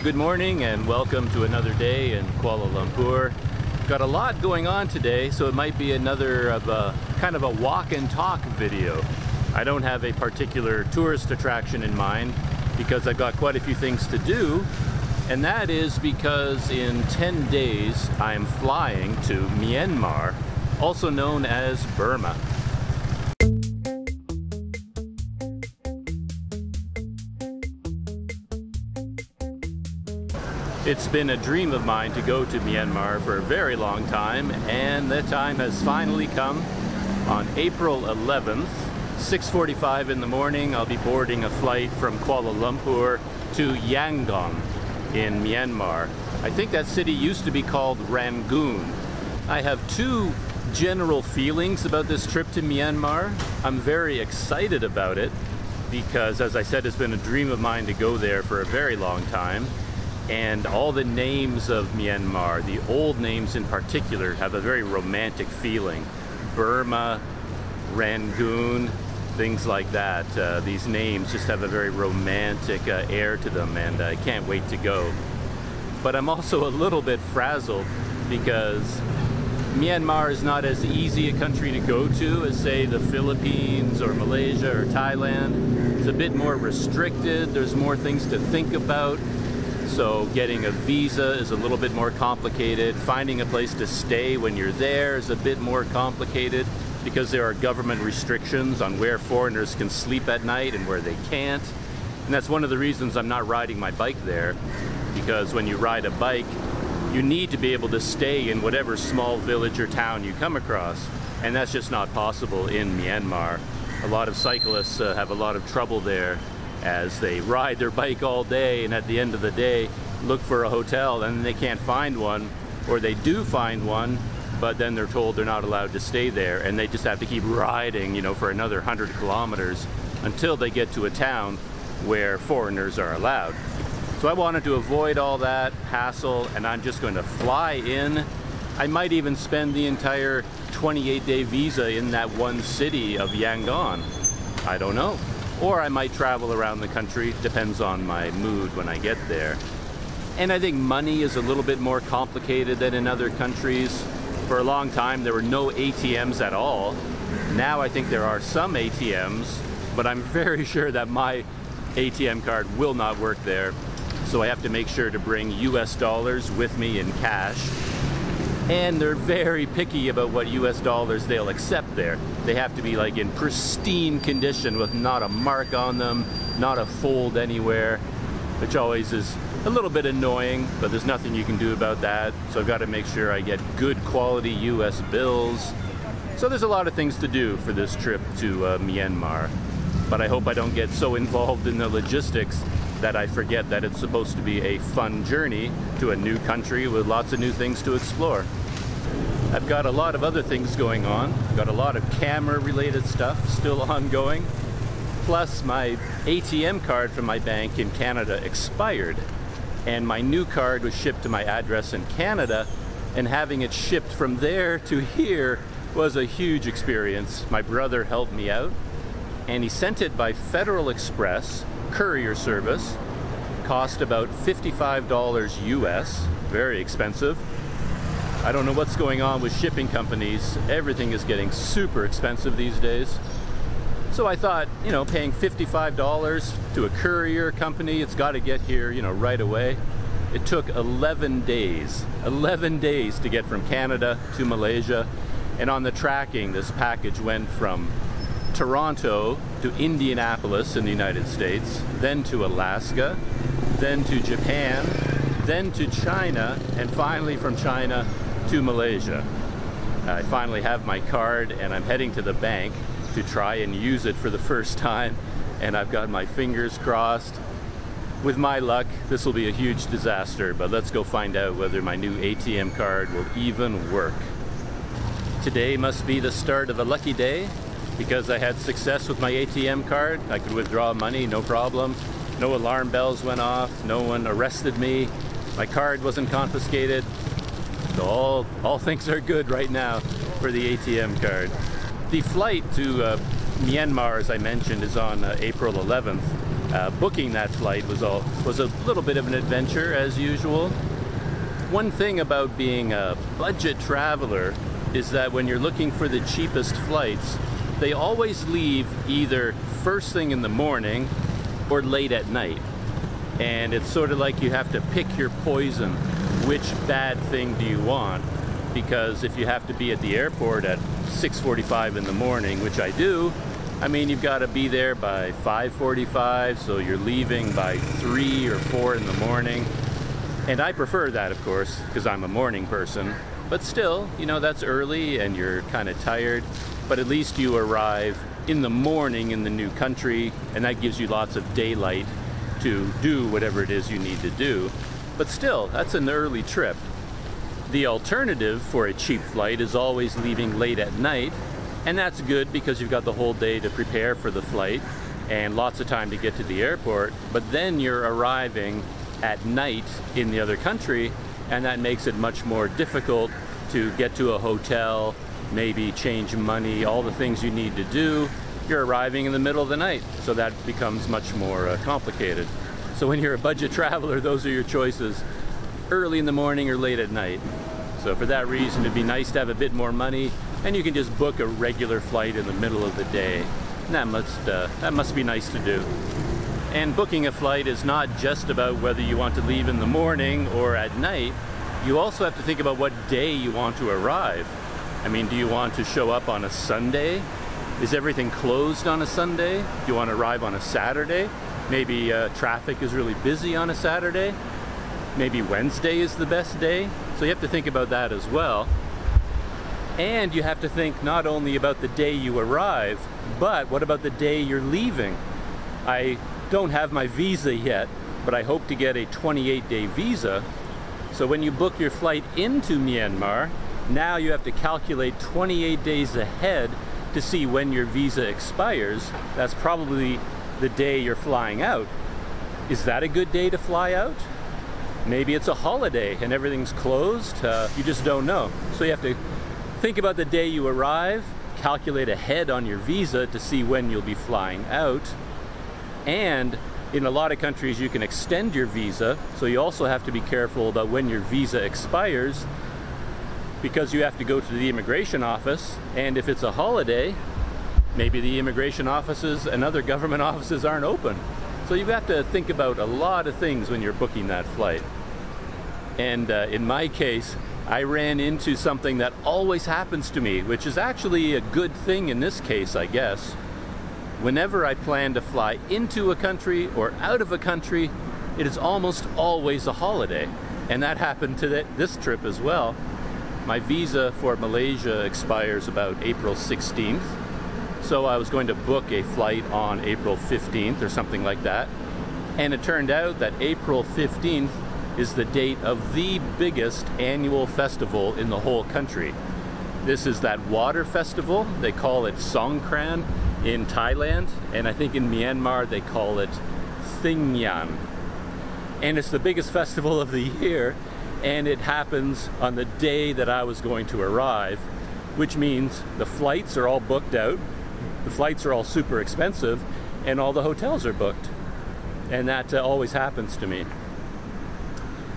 Good morning and welcome to another day in Kuala Lumpur. Got a lot going on today, so it might be another of a kind of a walk and talk video. I don't have a particular tourist attraction in mind because I've got quite a few things to do, and that is because in 10 days I'm flying to Myanmar, also known as Burma. It's been a dream of mine to go to Myanmar for a very long time, and the time has finally come. On April 11th, 6:45 in the morning, I'll be boarding a flight from Kuala Lumpur to Yangon in Myanmar. I think that city used to be called Rangoon. I have two general feelings about this trip to Myanmar. I'm very excited about it because, as I said, it's been a dream of mine to go there for a very long time. And all the names of Myanmar, the old names in particular, have a very romantic feeling. Burma, Rangoon, things like that. These names just have a very romantic air to them, and I can't wait to go. But I'm also a little bit frazzled because Myanmar is not as easy a country to go to as, say, the Philippines or Malaysia or Thailand. It's a bit more restricted. There's more things to think about. So getting a visa is a little bit more complicated. Finding a place to stay when you're there is a bit more complicated because there are government restrictions on where foreigners can sleep at night and where they can't. And that's one of the reasons I'm not riding my bike there, because when you ride a bike, you need to be able to stay in whatever small village or town you come across. And that's just not possible in Myanmar. A lot of cyclists have a lot of trouble there as they ride their bike all day, and at the end of the day look for a hotel and they can't find one, or they do find one but then they're told they're not allowed to stay there, and they just have to keep riding, you know, for another 100 kilometers until they get to a town where foreigners are allowed. So I wanted to avoid all that hassle, and I'm just going to fly in. I might even spend the entire 28-day visa in that one city of Yangon. I don't know. Or I might travel around the country, depends on my mood when I get there. And I think money is a little bit more complicated than in other countries. For a long time there were no ATMs at all. Now I think there are some ATMs, but I'm very sure that my ATM card will not work there. So I have to make sure to bring US dollars with me in cash. And they're very picky about what US dollars they'll accept there. They have to be like in pristine condition with not a mark on them, not a fold anywhere, which always is a little bit annoying, but there's nothing you can do about that. So I've got to make sure I get good quality US bills. So there's a lot of things to do for this trip to Myanmar. But I hope I don't get so involved in the logistics that I forget that it's supposed to be a fun journey to a new country with lots of new things to explore. I've got a lot of other things going on. I've got a lot of camera related stuff still ongoing. Plus my ATM card from my bank in Canada expired, and my new card was shipped to my address in Canada, and having it shipped from there to here was a huge experience. My brother helped me out, and he sent it by Federal Express courier service. Cost about $55 US, very expensive. I don't know what's going on with shipping companies. Everything is getting super expensive these days. So I thought, you know, paying $55 to a courier company, it's got to get here, you know, right away. It took 11 days to get from Canada to Malaysia. And on the tracking, this package went from Toronto to Indianapolis in the United States, then to Alaska, then to Japan, then to China, and finally from China to Malaysia. I finally have my card, and I'm heading to the bank to try and use it for the first time, and I've got my fingers crossed. With my luck, this will be a huge disaster, but let's go find out whether my new ATM card will even work. Today must be the start of a lucky day, because I had success with my ATM card. I could withdraw money, no problem. No alarm bells went off, no one arrested me, my card wasn't confiscated. So all things are good right now for the ATM card. The flight to Myanmar, as I mentioned, is on April 11th. booking that flight was a little bit of an adventure as usual. One thing about being a budget traveler is that when you're looking for the cheapest flights, they always leave either first thing in the morning or late at night. And it's sort of like you have to pick your poison. Which bad thing do you want? Because if you have to be at the airport at 6:45 in the morning, which I do, I mean, you've got to be there by 5:45, so you're leaving by 3 or 4 in the morning. And I prefer that, of course, because I'm a morning person. But still, you know, that's early and you're kind of tired, but at least you arrive in the morning in the new country, and that gives you lots of daylight to do whatever it is you need to do. But still, that's an early trip. The alternative for a cheap flight is always leaving late at night, and that's good because you've got the whole day to prepare for the flight and lots of time to get to the airport, but then you're arriving at night in the other country, and that makes it much more difficult to get to a hotel, maybe change money, all the things you need to do. You're arriving in the middle of the night, so that becomes much more complicated. So when you're a budget traveler, those are your choices, early in the morning or late at night. So for that reason, it'd be nice to have a bit more money, and you can just book a regular flight in the middle of the day. And that must be nice to do. And booking a flight is not just about whether you want to leave in the morning or at night. You also have to think about what day you want to arrive. I mean, do you want to show up on a Sunday? Is everything closed on a Sunday? Do you want to arrive on a Saturday? Maybe traffic is really busy on a Saturday. Maybe Wednesday is the best day. So you have to think about that as well. And you have to think not only about the day you arrive, but what about the day you're leaving? I don't have my visa yet, but I hope to get a 28-day visa. So when you book your flight into Myanmar, now you have to calculate 28 days ahead to see when your visa expires. That's probably the day you're flying out. Is that a good day to fly out? Maybe it's a holiday and everything's closed. You just don't know. So you have to think about the day you arrive, calculate ahead on your visa to see when you'll be flying out. And in a lot of countries you can extend your visa, so you also have to be careful about when your visa expires, because you have to go to the immigration office, and if it's a holiday, maybe the immigration offices and other government offices aren't open. So you have to think about a lot of things when you're booking that flight. And in my case, I ran into something that always happens to me, which is actually a good thing in this case, I guess. Whenever I plan to fly into a country or out of a country, it is almost always a holiday. And that happened to this trip as well. My visa for Malaysia expires about April 16th. So I was going to book a flight on April 15th or something like that. And it turned out that April 15th is the date of the biggest annual festival in the whole country. This is that water festival. They call it Songkran in Thailand, and I think in Myanmar they call it Thing Nhan. And it's the biggest festival of the year, and it happens on the day that I was going to arrive, which means the flights are all booked out, the flights are all super expensive, and all the hotels are booked. And that always happens to me.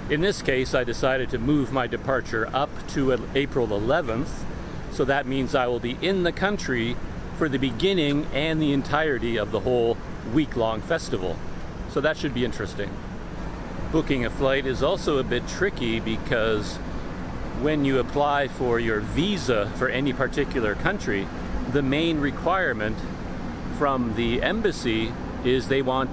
In this case, I decided to move my departure up to April 11th, so that means I will be in the country for the beginning and the entirety of the whole week-long festival. So that should be interesting. Booking a flight is also a bit tricky because when you apply for your visa for any particular country, the main requirement from the embassy is they want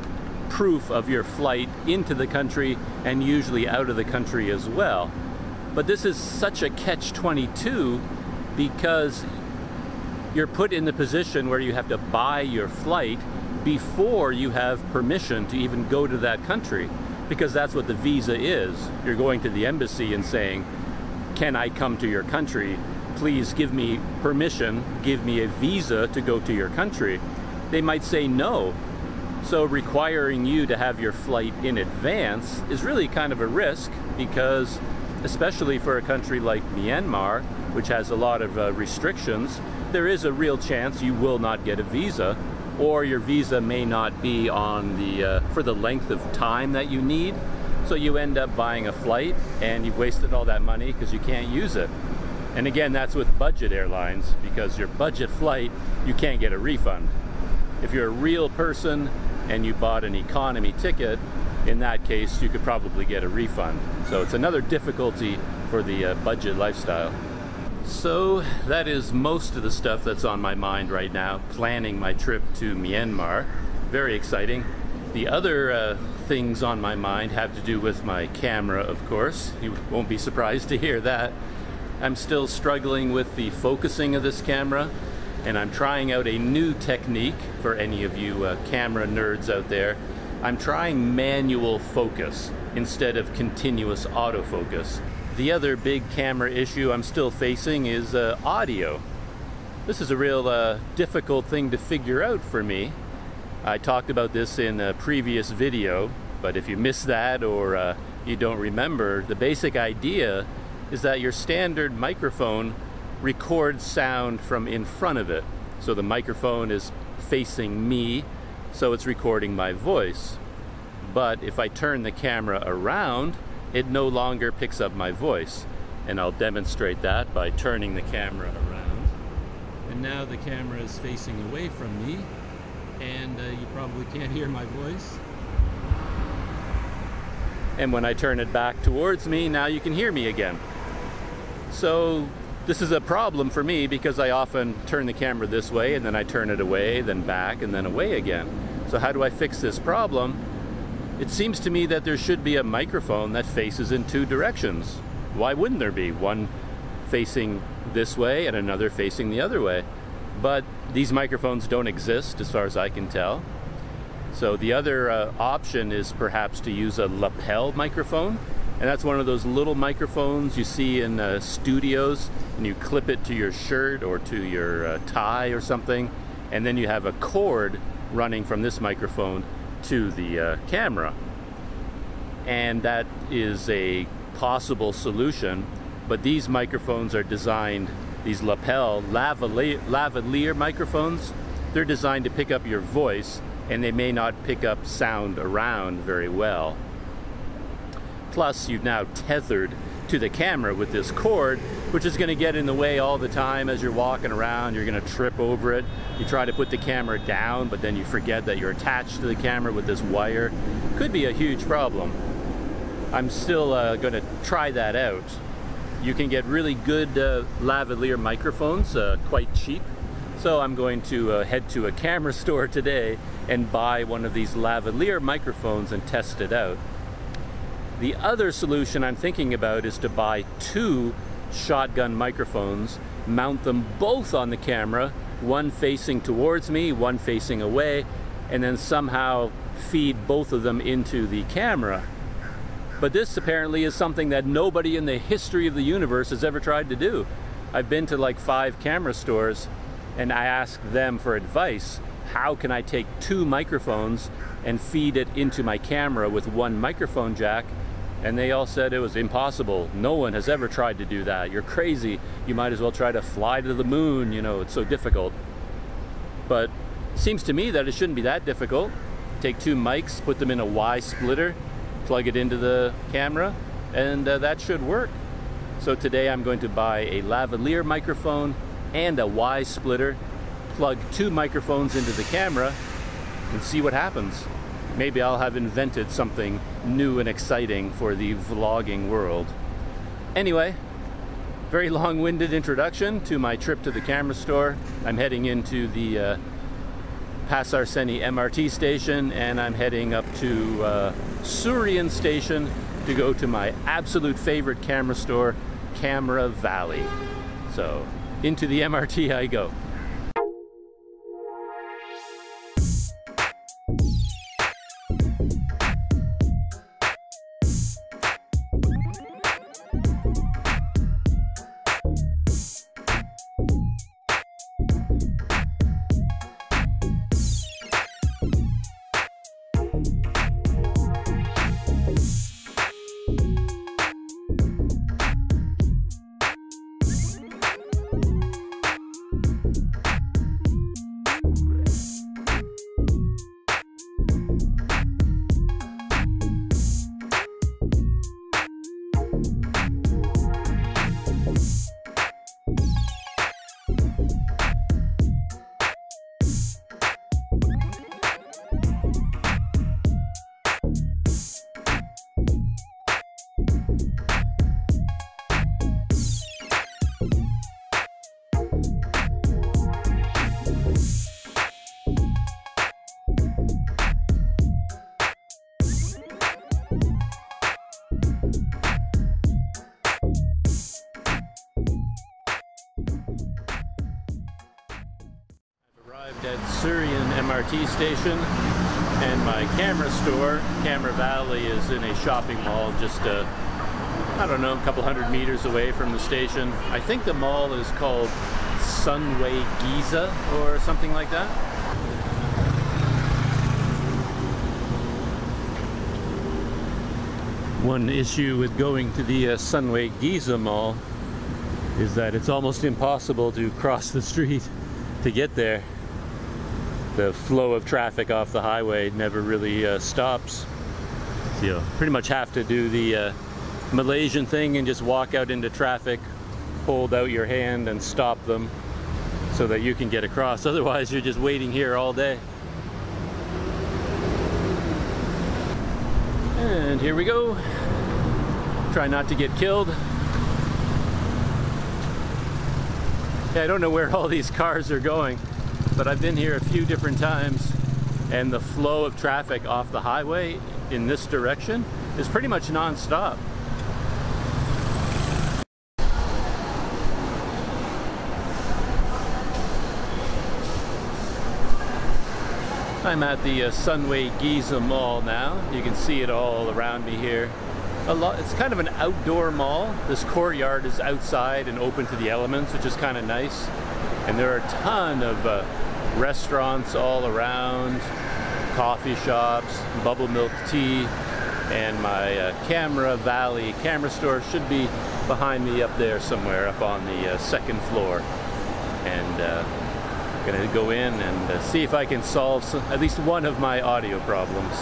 proof of your flight into the country and usually out of the country as well. But this is such a catch-22 because you're put in the position where you have to buy your flight before you have permission to even go to that country, because that's what the visa is. You're going to the embassy and saying, can I come to your country? Please give me permission, give me a visa to go to your country. They might say no. So requiring you to have your flight in advance is really kind of a risk, because especially for a country like Myanmar, which has a lot of restrictions, there is a real chance you will not get a visa, or your visa may not be on the for the length of time that you need. So you end up buying a flight and you've wasted all that money because you can't use it. And again, that's with budget airlines, because your budget flight, you can't get a refund. If you're a real person and you bought an economy ticket, in that case, you could probably get a refund. So it's another difficulty for the budget lifestyle. So that is most of the stuff that's on my mind right now, planning my trip to Myanmar. Very exciting. The other things on my mind have to do with my camera, of course. You won't be surprised to hear that. I'm still struggling with the focusing of this camera, and I'm trying out a new technique for any of you camera nerds out there. I'm trying manual focus instead of continuous autofocus. The other big camera issue I'm still facing is audio. This is a real difficult thing to figure out for me. I talked about this in a previous video, but if you missed that or you don't remember, the basic idea is that your standard microphone records sound from in front of it. So the microphone is facing me, so it's recording my voice. But if I turn the camera around, it no longer picks up my voice. And I'll demonstrate that by turning the camera around. And now the camera is facing away from me, and you probably can't hear my voice. And when I turn it back towards me, now you can hear me again. So this is a problem for me because I often turn the camera this way and then I turn it away, then back, and then away again. So how do I fix this problem? It seems to me that there should be a microphone that faces in two directions. Why wouldn't there be? One facing this way and another facing the other way. But these microphones don't exist as far as I can tell. So the other option is perhaps to use a lapel microphone. And that's one of those little microphones you see in studios, and you clip it to your shirt or to your tie or something, and then you have a cord running from this microphone to the camera. And that is a possible solution, but these microphones are designed, these lapel lavalier microphones, they're designed to pick up your voice, and they may not pick up sound around very well. Plus, you've now tethered to the camera with this cord, which is going to get in the way all the time as you're walking around. You're going to trip over it. You try to put the camera down, but then you forget that you're attached to the camera with this wire. Could be a huge problem. I'm still going to try that out. You can get really good lavalier microphones, quite cheap. So I'm going to head to a camera store today and buy one of these lavalier microphones and test it out. The other solution I'm thinking about is to buy two shotgun microphones, mount them both on the camera, one facing towards me, one facing away, and then somehow feed both of them into the camera. But this apparently is something that nobody in the history of the universe has ever tried to do. I've been to like 5 camera stores and I asked them for advice. How can I take two microphones and feed it into my camera with one microphone jack? And they all said it was impossible. No one has ever tried to do that. You're crazy. You might as well try to fly to the moon. You know, it's so difficult. But it seems to me that it shouldn't be that difficult. Take two mics, put them in a Y splitter, plug it into the camera, and that should work. So today I'm going to buy a lavalier microphone and a Y splitter, plug two microphones into the camera, and see what happens. Maybe I'll have invented something new and exciting for the vlogging world. Anyway, very long-winded introduction to my trip to the camera store. I'm heading into the Pasar Seni MRT station, and I'm heading up to Surian station to go to my absolute favorite camera store, Camera Valley. So, into the MRT I go. MRT station, and my camera store, Lavalie, is in a shopping mall just I don't know, a couple hundred meters away from the station. I think the mall is called Sunway Giza or something like that. One issue with going to the Sunway Giza mall is that it's almost impossible to cross the street to get there. The flow of traffic off the highway never really stops. So you pretty much have to do the Malaysian thing and just walk out into traffic, hold out your hand and stop them so that you can get across. Otherwise, you're just waiting here all day. And here we go. Try not to get killed. Yeah, I don't know where all these cars are going, but I've been here a few different times, and the flow of traffic off the highway in this direction is pretty much non-stop. I'm at the Sunway Giza Mall now. You can see it all around me here. It's kind of an outdoor mall. This courtyard is outside and open to the elements, which is kind of nice. And there are a ton of restaurants all around, coffee shops, bubble milk tea, and my Lavalie camera store should be behind me up there somewhere, up on the second floor. And gonna go in and see if I can solve at least one of my audio problems.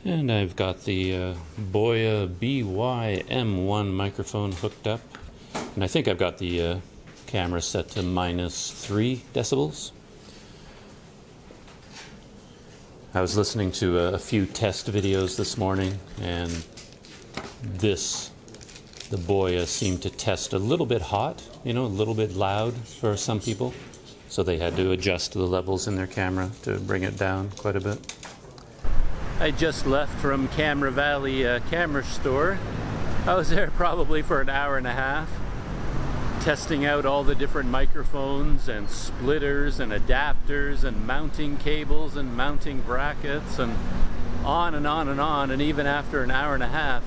And I've got the Boya BY-MM1 microphone hooked up, and I think I've got the camera set to -3 decibels. I was listening to a few test videos this morning, and the Boya seemed to test a little bit hot, you know, a little bit loud for some people. So they had to adjust the levels in their camera to bring it down quite a bit. I just left from Lavalie camera store. I was there probably for an hour and a half, testing out all the different microphones and splitters and adapters and mounting cables and mounting brackets and on and on and on. And even after an hour and a half,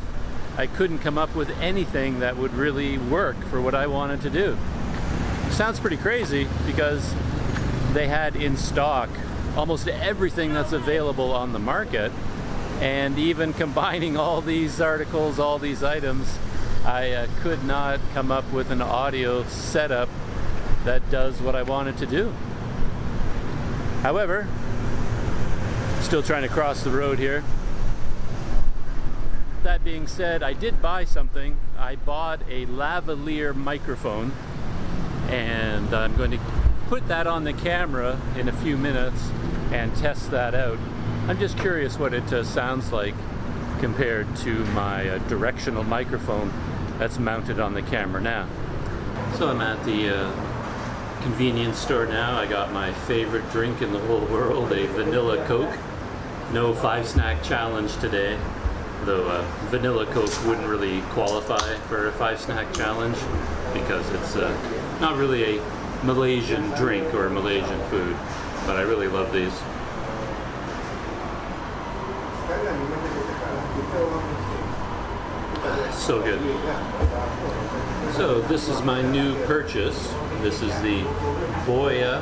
I couldn't come up with anything that would really work for what I wanted to do. Sounds pretty crazy because they had in stock almost everything that's available on the market, and even combining all these articles, all these items, I could not come up with an audio setup that does what I wanted to do. However, still trying to cross the road here. That being said, I did buy something. I bought a Lavalier microphone, and I'm going to put that on the camera in a few minutes and test that out. I'm just curious what it sounds like compared to my directional microphone that's mounted on the camera now. So I'm at the convenience store now. I got my favorite drink in the whole world, a vanilla Coke. No 5-snack challenge today, though vanilla Coke wouldn't really qualify for a 5-snack challenge because it's not really a Malaysian drink or Malaysian food, but I really love these. So good. So this is my new purchase. This is the Boya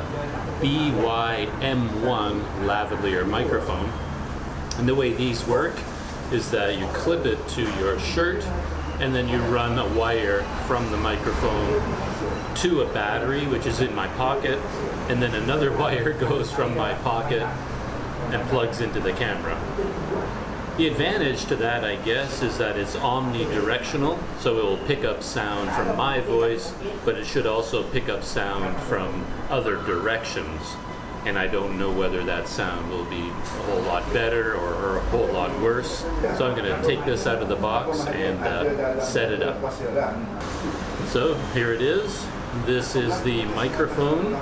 BY-MM1 Lavalier microphone. And the way these work is that you clip it to your shirt, and then you run a wire from the microphone to a battery, which is in my pocket, and then another wire goes from my pocket and plugs into the camera. The advantage to that, I guess, is that it's omnidirectional, so it will pick up sound from my voice, but it should also pick up sound from other directions. And I don't know whether that sound will be a whole lot better or a whole lot worse. So I'm going to take this out of the box and set it up. So here it is. This is the microphone,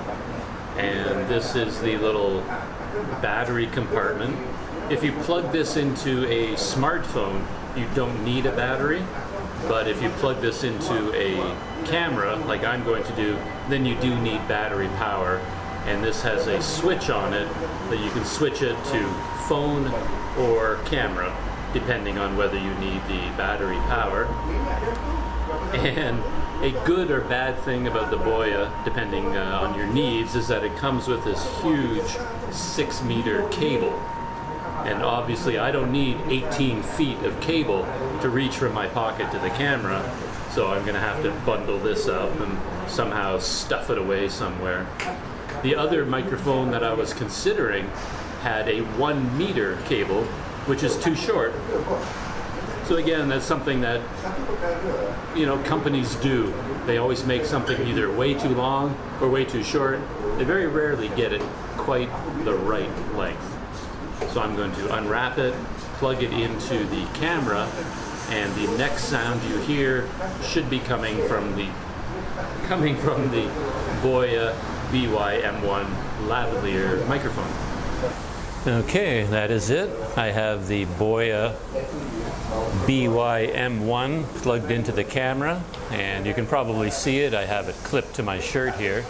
and this is the little battery compartment. If you plug this into a smartphone, you don't need a battery. But if you plug this into a camera, like I'm going to do, then you do need battery power. and this has a switch on it that you can switch it to phone or camera, depending on whether you need the battery power. And a good or bad thing about the Boya, depending on your needs, is that it comes with this huge 6-meter cable. And obviously I don't need 18 feet of cable to reach from my pocket to the camera, so I'm going to have to bundle this up and somehow stuff it away somewhere. The other microphone that I was considering had a 1-meter cable, which is too short. So again, that's something that, you know, companies do. They always make something either way too long or way too short. They very rarely get it quite the right length. So I'm going to unwrap it, plug it into the camera, and the next sound you hear should be coming from the Boya BY-MM1 Lavalier microphone. Okay, that is it. I have the Boya BY-MM1 plugged into the camera, and you can probably see it. I have it clipped to my shirt here,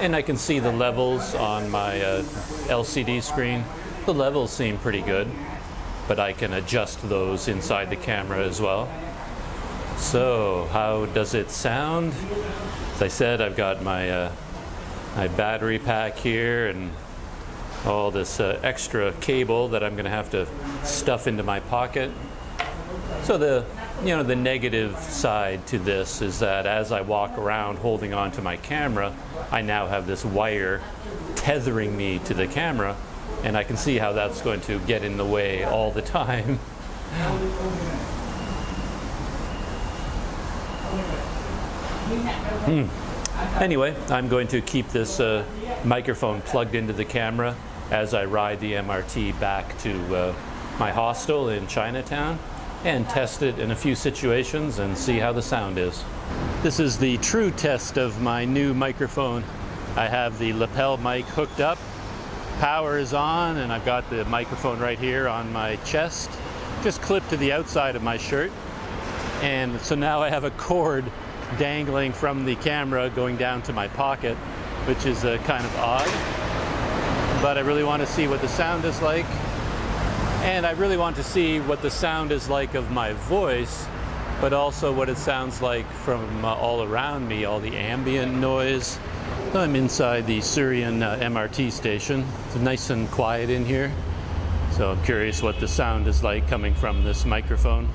and I can see the levels on my LCD screen. The levels seem pretty good, but I can adjust those inside the camera as well. So how does it sound? As I said, I've got my my battery pack here and all this extra cable that I'm going to have to stuff into my pocket. So the negative side to this is that as I walk around holding on to my camera, I now have this wire tethering me to the camera, and I can see how that's going to get in the way all the time. Anyway, I'm going to keep this microphone plugged into the camera as I ride the MRT back to my hostel in Chinatown and test it in a few situations and see how the sound is. This is the true test of my new microphone. I have the lapel mic hooked up, power is on, and I've got the microphone right here on my chest, just clipped to the outside of my shirt. And so now I have a cord dangling from the camera going down to my pocket, which is kind of odd. But I really want to see what the sound is like, and I really want to see what the sound is like of my voice, but also what it sounds like from all around me, all the ambient noise. So I'm inside the Syrian MRT station. It's nice and quiet in here, so I'm curious what the sound is like coming from this microphone.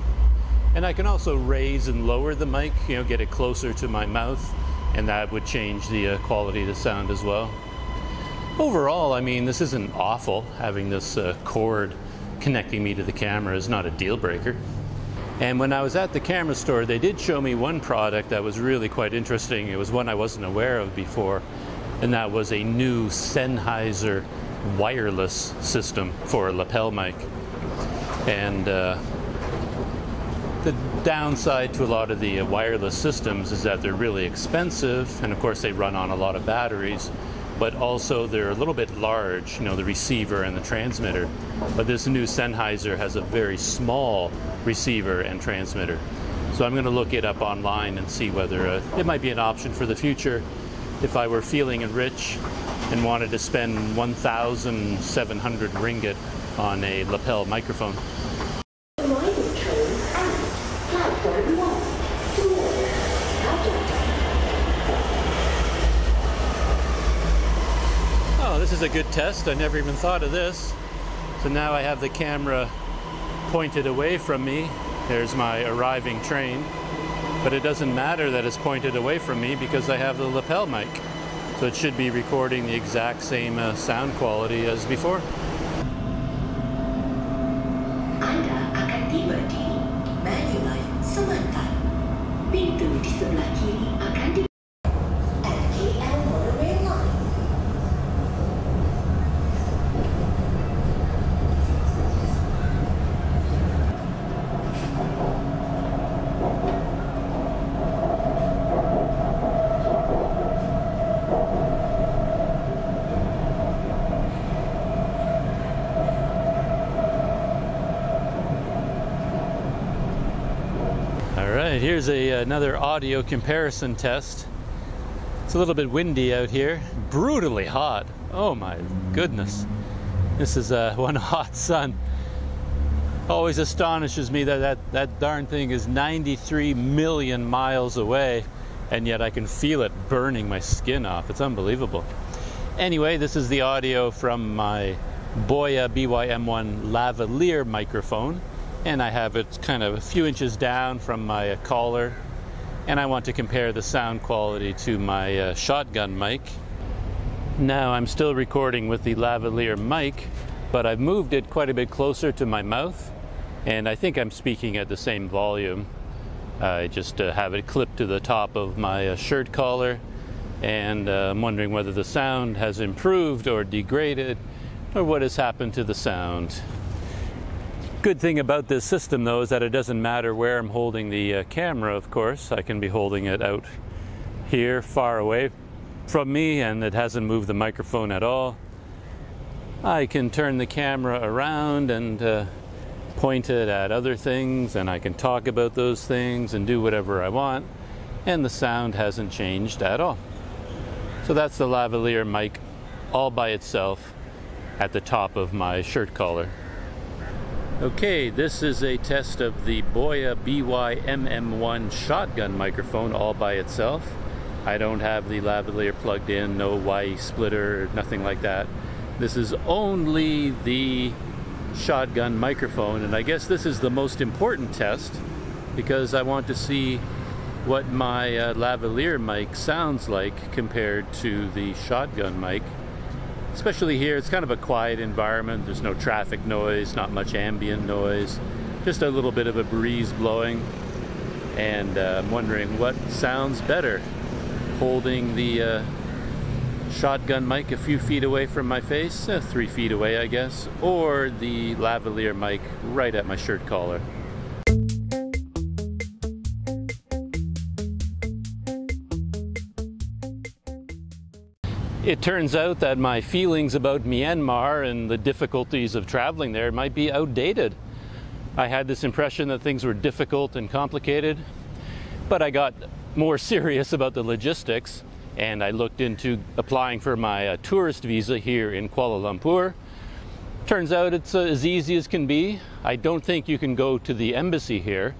And I can also raise and lower the mic, get it closer to my mouth, and that would change the quality of the sound as well. Overall, I mean, this isn't awful. Having this cord connecting me to the camera is not a deal breaker. And when I was at the camera store, they did show me one product that was really quite interesting. It was one I wasn't aware of before, and that was a new Sennheiser wireless system for a lapel mic. And the downside to a lot of the wireless systems is that they're really expensive, and of course they run on a lot of batteries, but also they're a little bit large, the receiver and the transmitter. But this new Sennheiser has a very small receiver and transmitter. So I'm going to look it up online and see whether it might be an option for the future if I were feeling rich and wanted to spend 1,700 ringgit on a lapel microphone. This is a good test. I never even thought of this. So now I have the camera pointed away from me. There's my arriving train. But it doesn't matter that it's pointed away from me because I have the lapel mic. So it should be recording the exact same sound quality as before. Anda akan tiba di Manulife Selatan. Pintu di sebelah kiri akan di Here's another audio comparison test. It's a little bit windy out here, brutally hot. Oh my goodness. This is one hot sun. Always astonishes me that darn thing is 93 million miles away, and yet I can feel it burning my skin off. It's unbelievable. Anyway, this is the audio from my Boya BY-MM1 Lavalier microphone, and I have it kind of a few inches down from my collar, and I want to compare the sound quality to my shotgun mic. Now I'm still recording with the Lavalier mic, but I've moved it quite a bit closer to my mouth, and I think I'm speaking at the same volume. I just have it clipped to the top of my shirt collar, and I'm wondering whether the sound has improved or degraded, or what has happened to the sound. Good thing about this system though is that it doesn't matter where I'm holding the camera, of course. I can be holding it out here far away from me, and it hasn't moved the microphone at all. I can turn the camera around and point it at other things, and I can talk about those things and do whatever I want, and the sound hasn't changed at all. So that's the Lavalier mic all by itself at the top of my shirt collar. Okay, this is a test of the Boya BY-MM1 shotgun microphone all by itself. I don't have the Lavalier plugged in, no Y splitter, nothing like that. This is only the shotgun microphone, and I guess this is the most important test because I want to see what my Lavalier mic sounds like compared to the shotgun mic. Especially here, it's kind of a quiet environment. There's no traffic noise, not much ambient noise, just a little bit of a breeze blowing. And I'm wondering what sounds better, holding the shotgun mic a few feet away from my face, 3 feet away I guess, or the Lavalier mic right at my shirt collar. It turns out that my feelings about Myanmar and the difficulties of traveling there might be outdated. I had this impression that things were difficult and complicated, but I got more serious about the logistics, and I looked into applying for my tourist visa here in Kuala Lumpur. Turns out it's as easy as can be. I don't think you can go to the embassy here,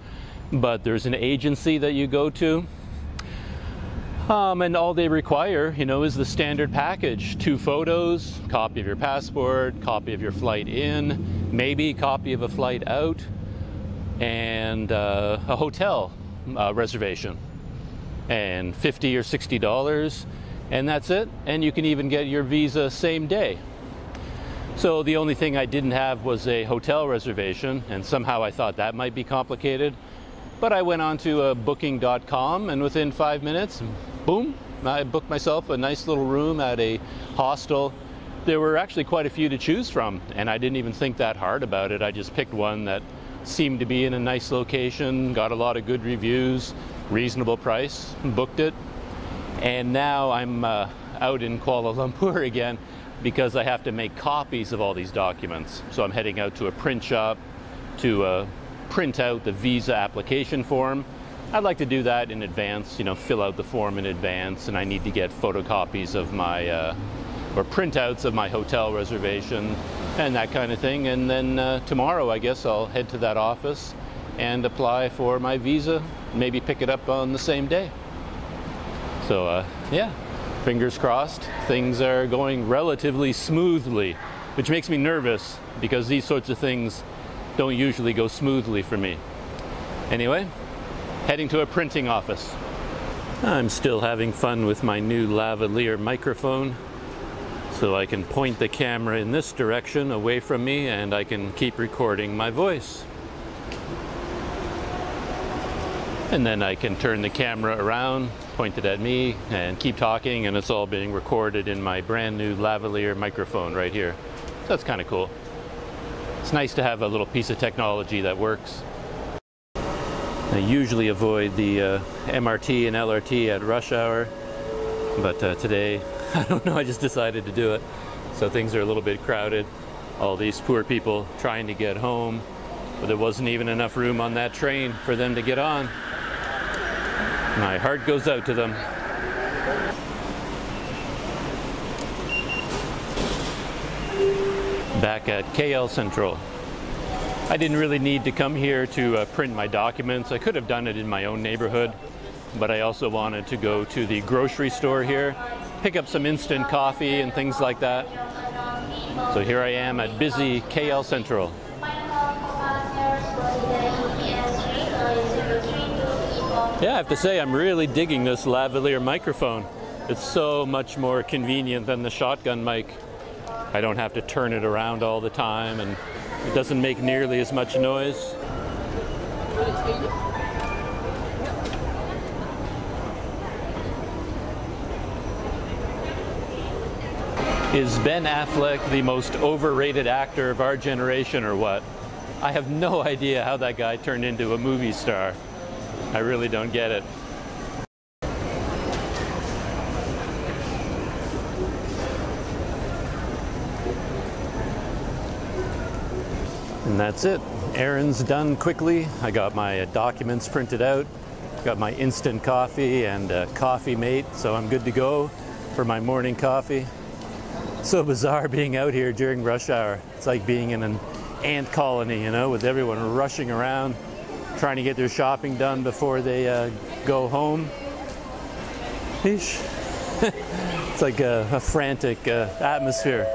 but there's an agency that you go to. And all they require, is the standard package. 2 photos, copy of your passport, copy of your flight in, maybe copy of a flight out, and a hotel reservation. And $50 or $60, and that's it. And you can even get your visa same day. So the only thing I didn't have was a hotel reservation, and somehow I thought that might be complicated. But I went on to booking.com, and within 5 minutes, boom, I booked myself a nice little room at a hostel. There were actually quite a few to choose from, and I didn't even think that hard about it. I just picked one that seemed to be in a nice location, got a lot of good reviews, reasonable price, booked it. And now I'm out in Kuala Lumpur again because I have to make copies of all these documents. So I'm heading out to a print shop to print out the visa application form. I'd like to do that in advance, fill out the form in advance, and I need to get photocopies of my, or printouts of my hotel reservation and that kind of thing. And then tomorrow, I guess, I'll head to that office and apply for my visa, maybe pick it up on the same day. So yeah, fingers crossed, things are going relatively smoothly, which makes me nervous because these sorts of things don't usually go smoothly for me. Anyway, heading to a printing office. I'm still having fun with my new Lavalier microphone, so I can point the camera in this direction away from me and I can keep recording my voice. And then I can turn the camera around, point it at me, and keep talking, and it's all being recorded in my brand new Lavalier microphone right here. So that's kind of cool. It's nice to have a little piece of technology that works. I usually avoid the MRT and LRT at rush hour, but today, I don't know, I just decided to do it. So things are a little bit crowded. All these poor people trying to get home, but there wasn't even enough room on that train for them to get on. My heart goes out to them. Back at KL Central. I didn't really need to come here to print my documents. I could have done it in my own neighborhood, but I also wanted to go to the grocery store here, pick up some instant coffee and things like that. So here I am at busy KL Central. Yeah, I have to say I'm really digging this Lavalier microphone. It's so much more convenient than the shotgun mic. I don't have to turn it around all the time, and it doesn't make nearly as much noise. Is Ben Affleck the most overrated actor of our generation or what? I have no idea how that guy turned into a movie star. I really don't get it. And that's it. Errands done quickly. I got my documents printed out, got my instant coffee and coffee mate, so I'm good to go for my morning coffee. So bizarre being out here during rush hour. It's like being in an ant colony, you know, with everyone rushing around, trying to get their shopping done before they go home. Eesh. It's like a frantic atmosphere.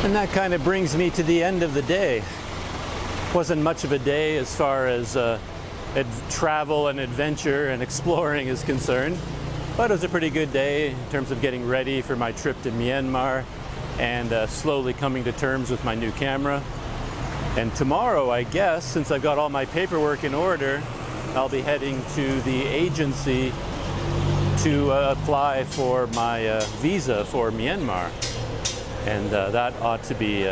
And that kind of brings me to the end of the day. Wasn't much of a day as far as travel and adventure and exploring is concerned, but it was a pretty good day in terms of getting ready for my trip to Myanmar and slowly coming to terms with my new camera. And tomorrow, I guess, since I've got all my paperwork in order, I'll be heading to the agency to apply for my visa for Myanmar. And that ought to be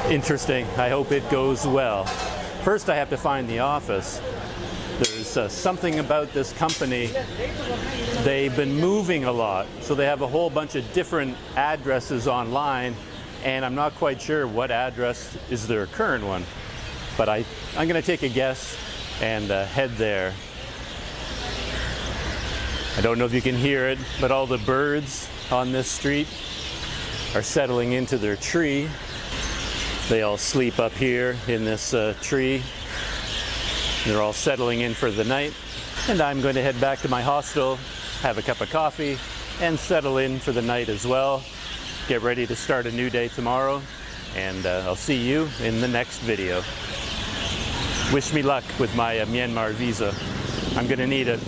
interesting. I hope it goes well. First, I have to find the office. There's something about this company. They've been moving a lot, so they have a whole bunch of different addresses online, and I'm not quite sure what address is their current one. But I'm going to take a guess and head there. I don't know if you can hear it, but all the birds on this street are settling into their tree. They all sleep up here in this tree. They're all settling in for the night. And I'm going to head back to my hostel, have a cup of coffee, and settle in for the night as well. Get ready to start a new day tomorrow. And I'll see you in the next video. Wish me luck with my Myanmar visa. I'm going to need it.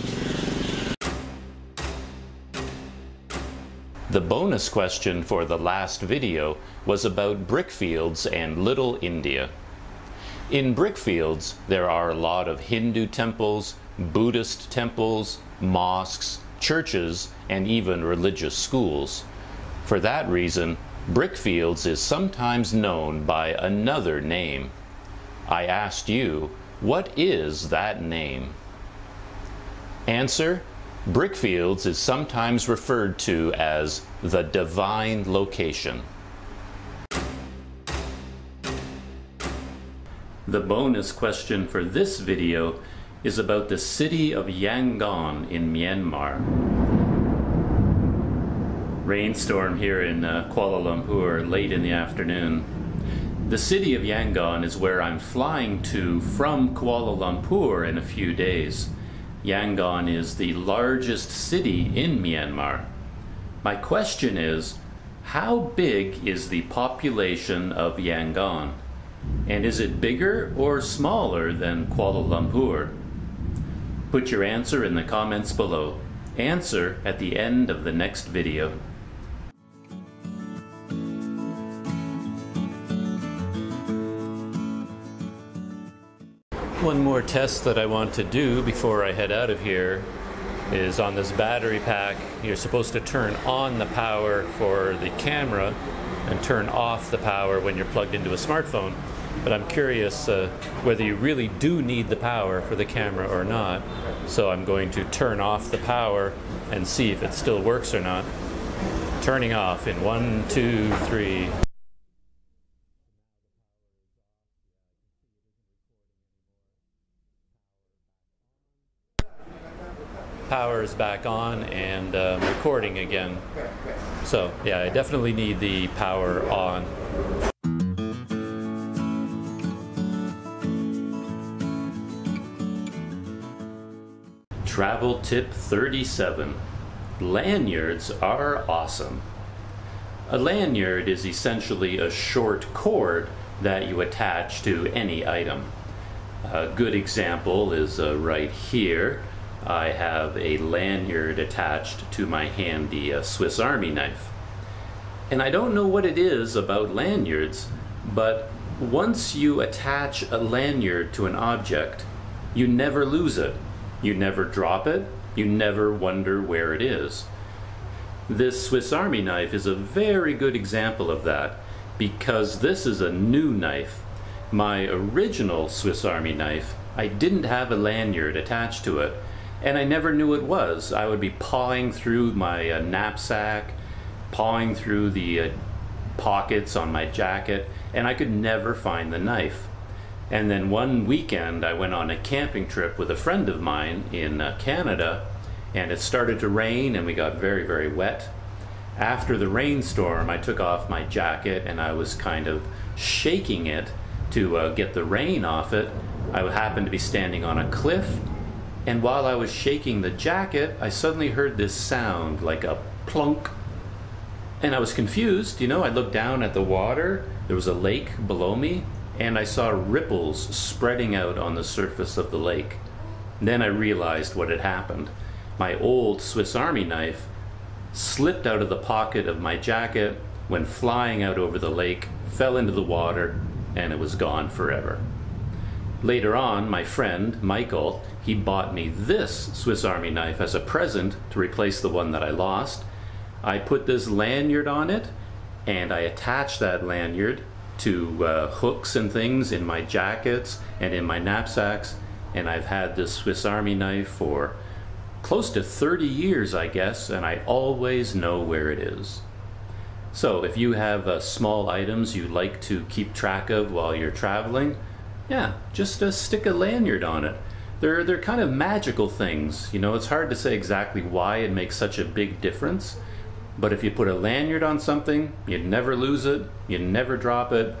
The bonus question for the last video was about brickfields and Little India. In brickfields, there are a lot of Hindu temples, Buddhist temples, mosques, churches, and even religious schools. For that reason, brickfields is sometimes known by another name. I asked you, what is that name? Answer: brickfields is sometimes referred to as the divine location. The bonus question for this video is about the city of Yangon in Myanmar. Rainstorm here in Kuala Lumpur late in the afternoon. The city of Yangon is where I'm flying to from Kuala Lumpur in a few days. Yangon is the largest city in Myanmar. My question is, how big is the population of Yangon? And is it bigger or smaller than Kuala Lumpur? Put your answer in the comments below. Answer at the end of the next video. One more test that I want to do before I head out of here is on this battery pack. You're supposed to turn on the power for the camera and turn off the power when you're plugged into a smartphone. But I'm curious whether you really do need the power for the camera or not. So I'm going to turn off the power and see if it still works or not. Turning off in 1, 2, 3. Power is back on and recording again. So yeah, I definitely need the power on. Travel tip 37. Lanyards are awesome. A lanyard is essentially a short cord that you attach to any item. A good example is right here. I have a lanyard attached to my handy Swiss Army knife. And I don't know what it is about lanyards, but once you attach a lanyard to an object, you never lose it. You never drop it. You never wonder where it is. This Swiss Army knife is a very good example of that, because this is a new knife. My original Swiss Army knife, I didn't have a lanyard attached to it, and I never knew it was. I would be pawing through my knapsack, pawing through the pockets on my jacket, and I could never find the knife. And then one weekend I went on a camping trip with a friend of mine in Canada, and it started to rain and we got very, very wet. After the rainstorm, I took off my jacket and I was kind of shaking it to get the rain off it. I happened to be standing on a cliff, and while I was shaking the jacket, I suddenly heard this sound like a plunk. And I was confused, you know. I looked down at the water, there was a lake below me, and I saw ripples spreading out on the surface of the lake. Then I realized what had happened. My old Swiss Army knife slipped out of the pocket of my jacket, went flying out over the lake, fell into the water, and it was gone forever. Later on, my friend, Michael, he bought me this Swiss Army knife as a present to replace the one that I lost. I put this lanyard on it, and I attached that lanyard to hooks and things in my jackets and in my knapsacks, and I've had this Swiss Army knife for close to 30 years, I guess, and I always know where it is. So if you have small items you like to keep track of while you're traveling, yeah, just stick a lanyard on it. They're kind of magical things, you know. It's hard to say exactly why it makes such a big difference. But if you put a lanyard on something, you never lose it, you never drop it,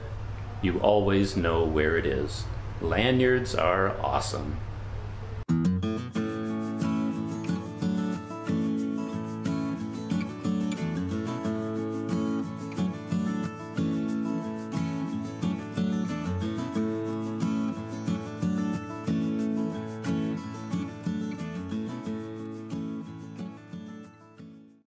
you always know where it is. Lanyards are awesome.